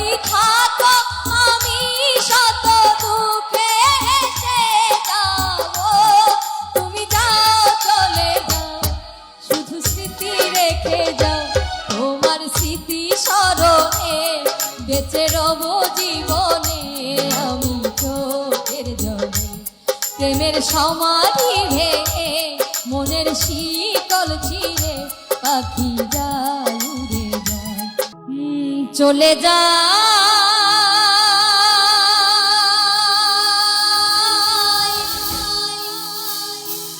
যদি থাকো আমি শত দুঃখে হেসে যাব। তুমি যাও চলে যাও, শুধু স্মৃতি রেখে যাও। তোমার স্মৃতি স্মরণে বেঁচে রব জীবনে আমি চোখের জলে। প্রেমের সমাধি ভেঙে মনের শীতল ছিঁড়ে পাখি যায় উড়ে যায়, চলে যায়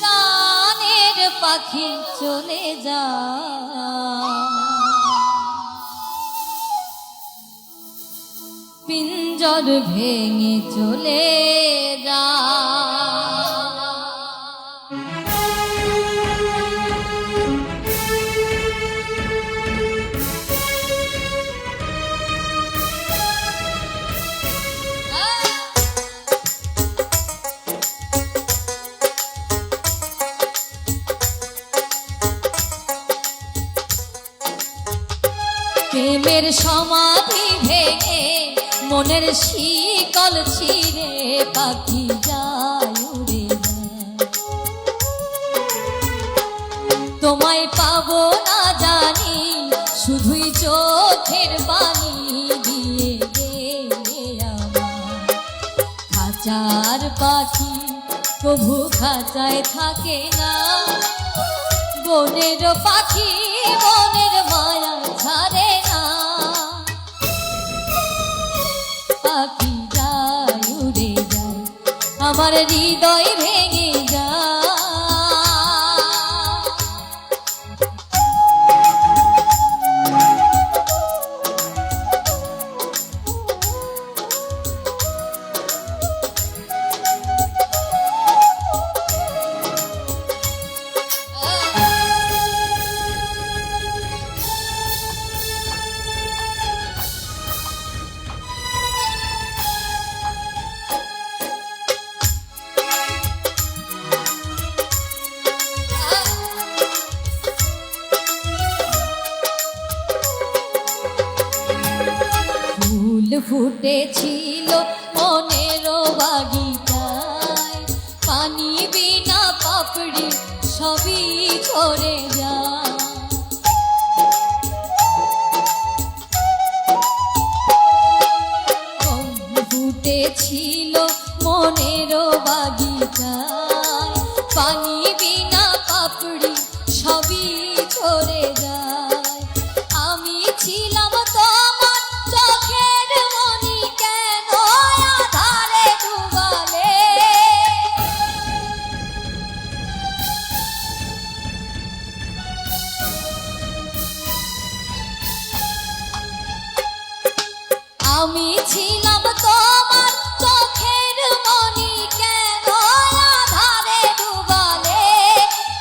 প্রাণের পাখি চলে যায়। পিঞ্জর ভেঙে চলে যায়। প্রেমের সমাধি ভেঙে মনের শিকল ছিঁড়ে পাখি যায় উড়ে যায়। তোমায় পাবো না জানি, শুধুই চোখের পানি দিয়ে গেলে আমার। খাঁচার পাখি প্রভু খাঁচায় থাকে না, বনের পাখি বনের মায়া ছাড়ে না। পাখি যায় উড়ে যায়, আমার হৃদয় ভেঙে যায়। ফুল ফুটেছিল মনের বাগিচায়, পানি বিনা পাপড়ি সবই ঝরে যায়। ফুটেছিল মনের বাগিচায়, পানি বিনা পাপড়ি সবই ঝরে যায়। আমি ছিলাম তোমার চোখের মনি, কেন আধারে ডুবালে? আমি ছিলাম তোমার চোখের মনি, কেন আধারে ডুবালে?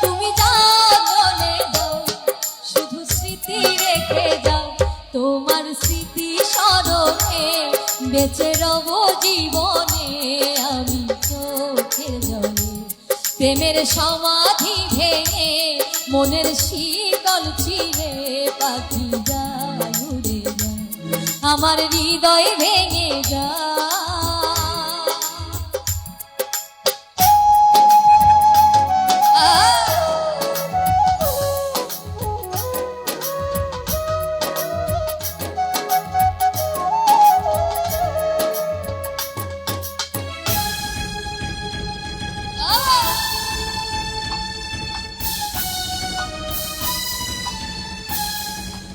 তুমি যাও চলে যাও, শুধু স্মৃতি রেখে যাও। তোমার স্মৃতি স্মরণে বেঁচে রব জীবনে আমি চোখের জলে। প্রেমের সমাধি ভেঙে মনের শীতল ছিঁড়ে পাখি যায় উড়ে যায়, আমার হৃদয় ভেঙে যায়।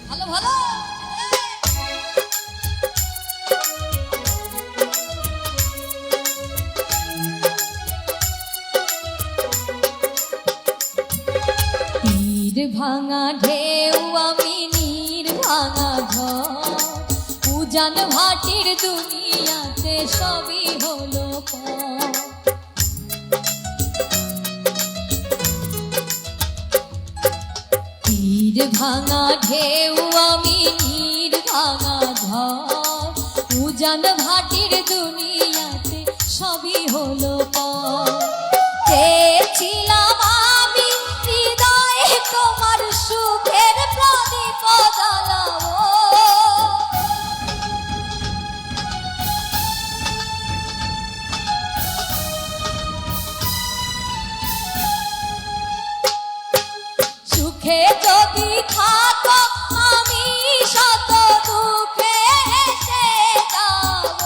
ভালো ভালো তীর ভাঙা ঢেউ আমি নীর ভাঙা ঝড়, উজান ভাটির দুনিয়াতে সবই হলো পর। তীর ভাঙা ঢেউ আমি নীর ভাঙা ঝড়, উজান ভাটির দুনিয়াতে সবই হলো পর। চেয়েছিলাম আমি হৃদয়ে তোমার সুখের প্রদীপ জ্বালাবো, যদি থাকো আমি শত দুঃখে হেসে যাব।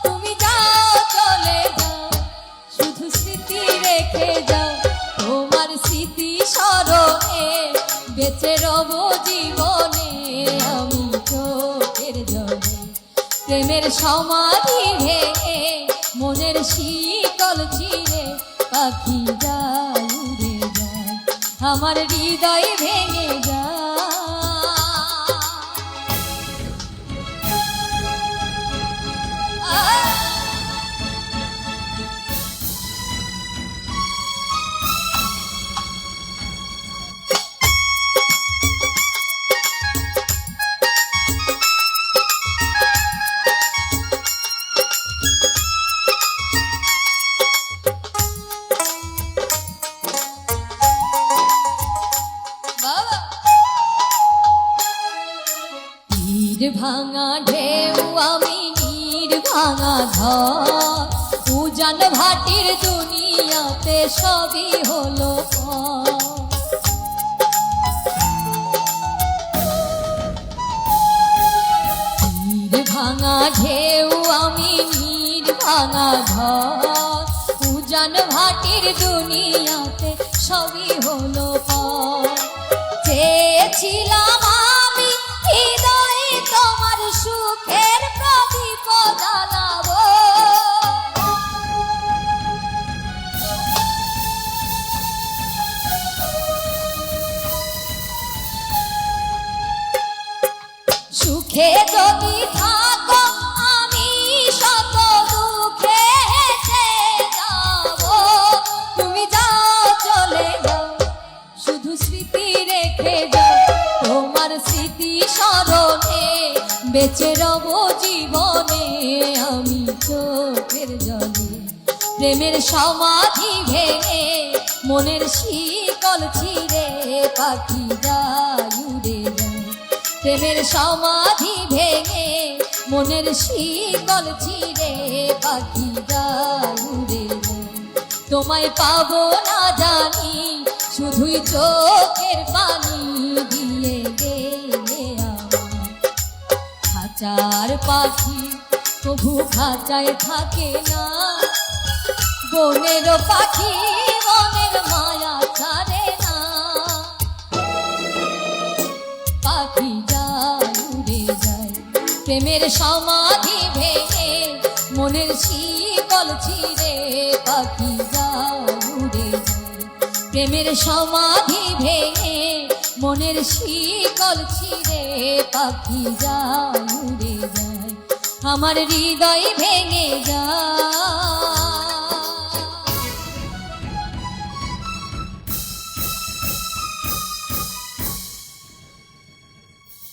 তুমি যাও চলে যাও, শুধু স্মৃতি রেখে যাও। তোমার স্মৃতি স্মরণে বেঁচে রব জীবনে আমি চোখের জলে। প্রেমের সমাধি ভেঙে মনের শীতল চিরে পাখি যায় উড়ে যায়, আমার হৃদয় ভেঙে যায়। ভাঙা ঢেউ আমি নীর ভাঙা ঝড়, উজান ভাটির দুনিয়াতে সবই হলো পর। নীর ভাঙা ঢেউ আমি নীর ভাঙা ঝড়, উজান ভাটির দুনিয়াতে সবই হলো পর। চেয়েছিলাম আমি হৃদয়ে তোমার সুখের প্রদীপ জ্বালাবো, সুখে যদি থাকো আমি শত দুঃখে হেসে যাব। তুমি যাও চলে যাও, শুধু স্মৃতি রেখে যাও। তোমার স্মৃতি স্মরণে বেঁচে রব জীবনে আমি চোখের জলে। প্রেমের সমাধি ভেঙে মনের শিকল ছিঁড়ে পাখি যায় উড়ে যায়। প্রেমের সমাধি ভেঙে মনের শিকল ছিঁড়ে পাখি যায় উড়ে যায়। তোমায় পাবো না জানি, শুধুই চোখের পানি দিয়ে গেলে আমার। খাঁচার পাখি তবু খাঁচায় থাকে না, বনের পাখি বনের মায়া ছাড়ে না। পাখি যায় উড়ে যায়, প্রেমের সমাধি ভেঙে মনের শিকল ছিঁড়ে পাখি যায় উড়ে যায়। প্রেমের সমাধি ভেঙে মনের শিকল ছিঁড়ে পাখি যায় উড়ে যায়, আমার হৃদয় ভেঙে যায়।